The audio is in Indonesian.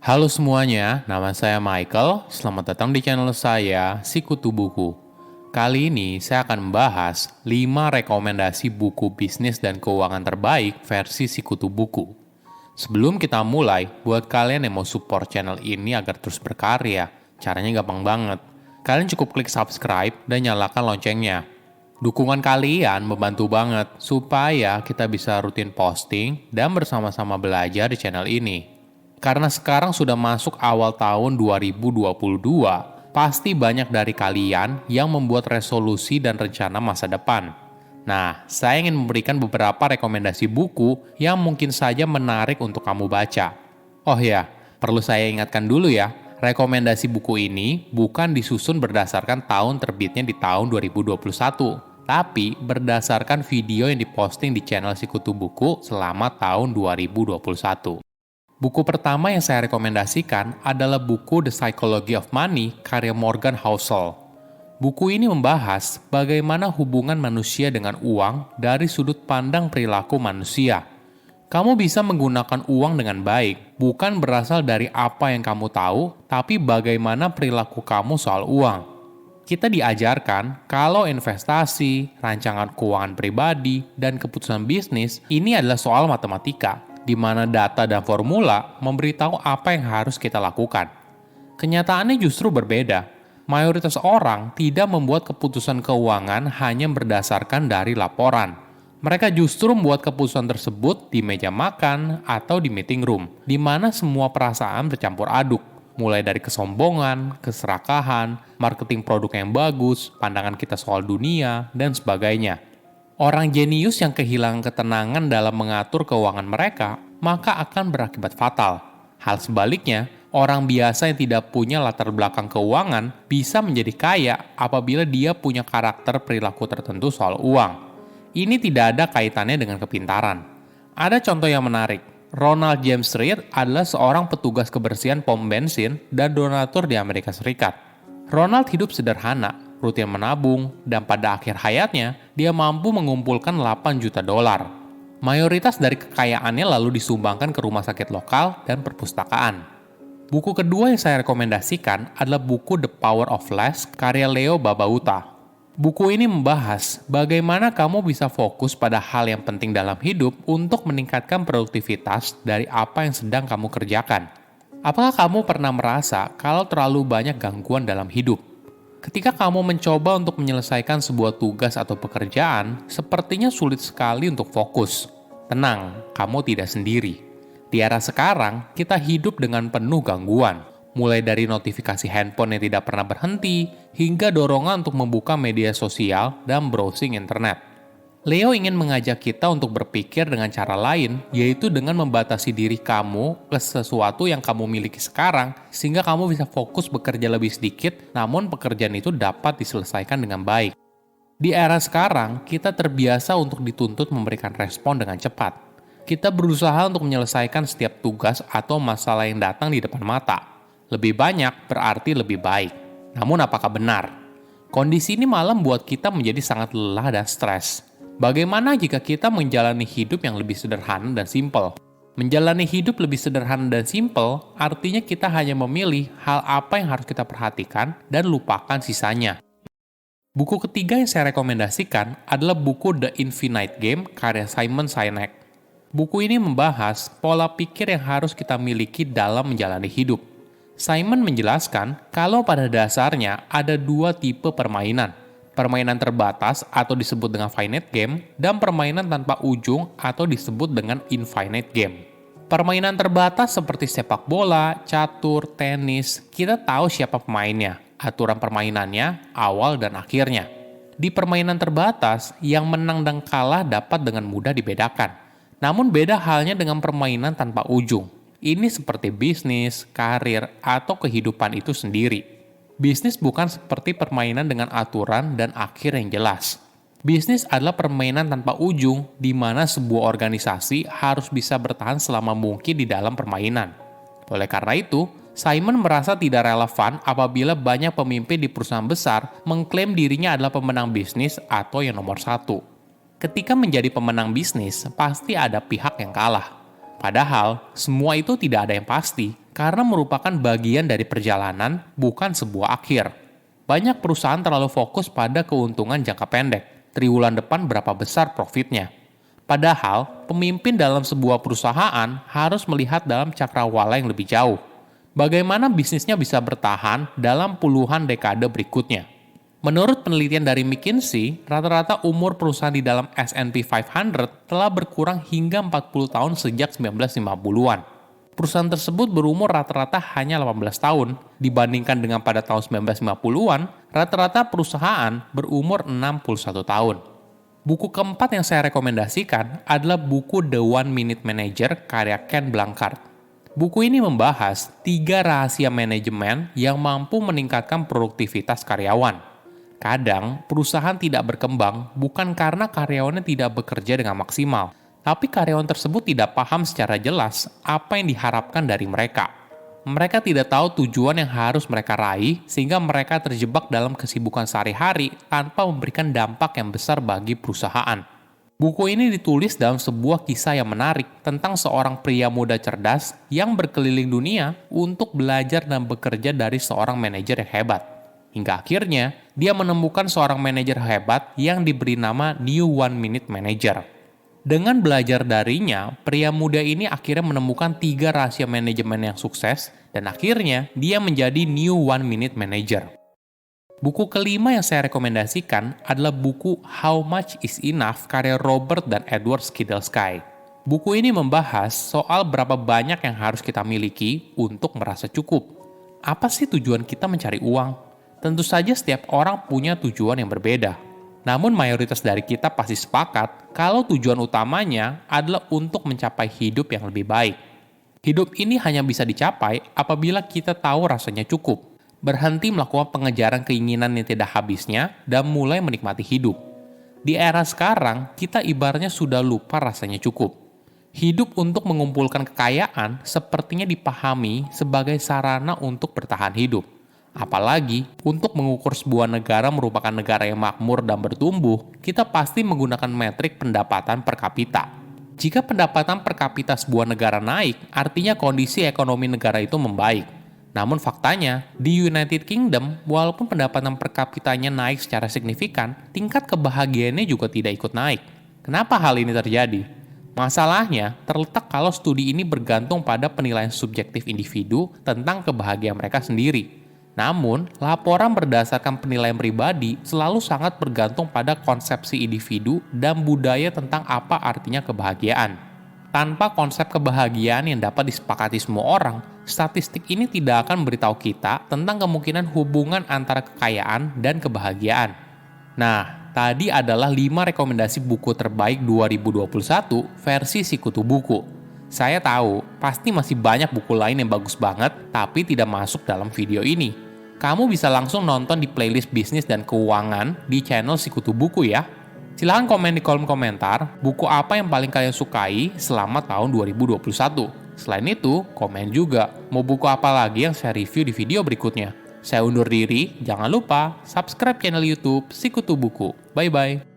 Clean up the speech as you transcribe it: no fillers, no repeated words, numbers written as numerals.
Halo semuanya, nama saya Michael. Selamat datang di channel saya, Sikutu Buku. Kali ini saya akan membahas 5 rekomendasi buku bisnis dan keuangan terbaik versi Sikutu Buku. Sebelum kita mulai, buat kalian yang mau support channel ini agar terus berkarya, caranya gampang banget. Kalian cukup klik subscribe dan nyalakan loncengnya. Dukungan kalian membantu banget supaya kita bisa rutin posting dan bersama-sama belajar di channel ini. Karena sekarang sudah masuk awal tahun 2022, pasti banyak dari kalian yang membuat resolusi dan rencana masa depan. Nah, saya ingin memberikan beberapa rekomendasi buku yang mungkin saja menarik untuk kamu baca. Oh ya, perlu saya ingatkan dulu ya, rekomendasi buku ini bukan disusun berdasarkan tahun terbitnya di tahun 2021, tapi berdasarkan video yang diposting di channel Sikutu Buku selama tahun 2021. Buku pertama yang saya rekomendasikan adalah buku The Psychology of Money karya Morgan Housel. Buku ini membahas bagaimana hubungan manusia dengan uang dari sudut pandang perilaku manusia. Kamu bisa menggunakan uang dengan baik, bukan berasal dari apa yang kamu tahu, tapi bagaimana perilaku kamu soal uang. Kita diajarkan kalau investasi, rancangan keuangan pribadi, dan keputusan bisnis ini adalah soal matematika, di mana data dan formula memberitahu apa yang harus kita lakukan. Kenyataannya justru berbeda. Mayoritas orang tidak membuat keputusan keuangan hanya berdasarkan dari laporan. Mereka justru membuat keputusan tersebut di meja makan atau di meeting room, di mana semua perasaan bercampur aduk. Mulai dari kesombongan, keserakahan, marketing produk yang bagus, pandangan kita soal dunia, dan sebagainya. Orang jenius yang kehilangan ketenangan dalam mengatur keuangan mereka, maka akan berakibat fatal. Hal sebaliknya, orang biasa yang tidak punya latar belakang keuangan bisa menjadi kaya apabila dia punya karakter perilaku tertentu soal uang. Ini tidak ada kaitannya dengan kepintaran. Ada contoh yang menarik. Ronald James Reed adalah seorang petugas kebersihan pom bensin dan donatur di Amerika Serikat. Ronald hidup sederhana, rutin menabung, dan pada akhir hayatnya, dia mampu mengumpulkan 8 juta dolar. Mayoritas dari kekayaannya lalu disumbangkan ke rumah sakit lokal dan perpustakaan. Buku kedua yang saya rekomendasikan adalah buku The Power of Less karya Leo Babauta. Buku ini membahas bagaimana kamu bisa fokus pada hal yang penting dalam hidup untuk meningkatkan produktivitas dari apa yang sedang kamu kerjakan. Apakah kamu pernah merasa kalau terlalu banyak gangguan dalam hidup? Ketika kamu mencoba untuk menyelesaikan sebuah tugas atau pekerjaan, sepertinya sulit sekali untuk fokus. Tenang, kamu tidak sendiri. Di era sekarang, kita hidup dengan penuh gangguan. Mulai dari notifikasi handphone yang tidak pernah berhenti, hingga dorongan untuk membuka media sosial dan browsing internet. Leo ingin mengajak kita untuk berpikir dengan cara lain, yaitu dengan membatasi diri kamu ke sesuatu yang kamu miliki sekarang, sehingga kamu bisa fokus bekerja lebih sedikit, namun pekerjaan itu dapat diselesaikan dengan baik. Di era sekarang, kita terbiasa untuk dituntut memberikan respon dengan cepat. Kita berusaha untuk menyelesaikan setiap tugas atau masalah yang datang di depan mata. Lebih banyak berarti lebih baik. Namun apakah benar? Kondisi ini malah membuat kita menjadi sangat lelah dan stres. Bagaimana jika kita menjalani hidup yang lebih sederhana dan simpel? Menjalani hidup lebih sederhana dan simpel artinya kita hanya memilih hal apa yang harus kita perhatikan dan lupakan sisanya. Buku ketiga yang saya rekomendasikan adalah buku The Infinite Game karya Simon Sinek. Buku ini membahas pola pikir yang harus kita miliki dalam menjalani hidup. Simon menjelaskan kalau pada dasarnya ada 2 tipe permainan. Permainan terbatas atau disebut dengan finite game, dan permainan tanpa ujung atau disebut dengan infinite game. Permainan terbatas seperti sepak bola, catur, tenis, kita tahu siapa pemainnya, aturan permainannya, awal dan akhirnya. Di permainan terbatas, yang menang dan kalah dapat dengan mudah dibedakan. Namun beda halnya dengan permainan tanpa ujung. Ini seperti bisnis, karir, atau kehidupan itu sendiri. Bisnis bukan seperti permainan dengan aturan dan akhir yang jelas. Bisnis adalah permainan tanpa ujung, di mana sebuah organisasi harus bisa bertahan selama mungkin di dalam permainan. Oleh karena itu, Simon merasa tidak relevan apabila banyak pemimpin di perusahaan besar mengklaim dirinya adalah pemenang bisnis atau yang nomor 1. Ketika menjadi pemenang bisnis, pasti ada pihak yang kalah. Padahal, semua itu tidak ada yang pasti karena merupakan bagian dari perjalanan, bukan sebuah akhir. Banyak perusahaan terlalu fokus pada keuntungan jangka pendek, triwulan depan berapa besar profitnya. Padahal, pemimpin dalam sebuah perusahaan harus melihat dalam cakrawala yang lebih jauh. Bagaimana bisnisnya bisa bertahan dalam puluhan dekade berikutnya. Menurut penelitian dari McKinsey, rata-rata umur perusahaan di dalam S&P 500 telah berkurang hingga 40 tahun sejak 1950-an. Perusahaan tersebut berumur rata-rata hanya 18 tahun, dibandingkan dengan pada tahun 1950-an, rata-rata perusahaan berumur 61 tahun. Buku keempat yang saya rekomendasikan adalah buku The One Minute Manager karya Ken Blanchard. Buku ini membahas 3 rahasia manajemen yang mampu meningkatkan produktivitas karyawan. Kadang, perusahaan tidak berkembang bukan karena karyawannya tidak bekerja dengan maksimal, tapi karyawan tersebut tidak paham secara jelas apa yang diharapkan dari mereka. Mereka tidak tahu tujuan yang harus mereka raih, sehingga mereka terjebak dalam kesibukan sehari-hari tanpa memberikan dampak yang besar bagi perusahaan. Buku ini ditulis dalam sebuah kisah yang menarik tentang seorang pria muda cerdas yang berkeliling dunia untuk belajar dan bekerja dari seorang manajer yang hebat. Hingga akhirnya, dia menemukan seorang manajer hebat yang diberi nama New One Minute Manager. Dengan belajar darinya, pria muda ini akhirnya menemukan 3 rahasia manajemen yang sukses dan akhirnya dia menjadi New One Minute Manager. Buku kelima yang saya rekomendasikan adalah buku How Much Is Enough karya Robert dan Edward Kiyosaki. Buku ini membahas soal berapa banyak yang harus kita miliki untuk merasa cukup. Apa sih tujuan kita mencari uang? Tentu saja setiap orang punya tujuan yang berbeda. Namun mayoritas dari kita pasti sepakat kalau tujuan utamanya adalah untuk mencapai hidup yang lebih baik. Hidup ini hanya bisa dicapai apabila kita tahu rasanya cukup. Berhenti melakukan pengejaran keinginan yang tidak habisnya, dan mulai menikmati hidup. Di era sekarang, kita ibaratnya sudah lupa rasanya cukup. Hidup untuk mengumpulkan kekayaan sepertinya dipahami sebagai sarana untuk bertahan hidup. Apalagi, untuk mengukur sebuah negara merupakan negara yang makmur dan bertumbuh, kita pasti menggunakan metrik pendapatan per kapita. Jika pendapatan per kapita sebuah negara naik, artinya kondisi ekonomi negara itu membaik. Namun faktanya, di United Kingdom, walaupun pendapatan per kapitanya naik secara signifikan, tingkat kebahagiaannya juga tidak ikut naik. Kenapa hal ini terjadi? Masalahnya terletak kalau studi ini bergantung pada penilaian subjektif individu tentang kebahagiaan mereka sendiri. Namun, laporan berdasarkan penilaian pribadi selalu sangat bergantung pada konsepsi individu dan budaya tentang apa artinya kebahagiaan. Tanpa konsep kebahagiaan yang dapat disepakati semua orang, statistik ini tidak akan memberitahu kita tentang kemungkinan hubungan antara kekayaan dan kebahagiaan. Nah, tadi adalah 5 rekomendasi buku terbaik 2021 versi Sikutu Buku. Saya tahu, pasti masih banyak buku lain yang bagus banget, tapi tidak masuk dalam video ini. Kamu bisa langsung nonton di playlist bisnis dan keuangan di channel Sikutu Buku ya. Silahkan komen di kolom komentar buku apa yang paling kalian sukai selama tahun 2021. Selain itu, komen juga mau buku apa lagi yang saya review di video berikutnya. Saya undur diri, jangan lupa subscribe channel YouTube Sikutu Buku. Bye-bye.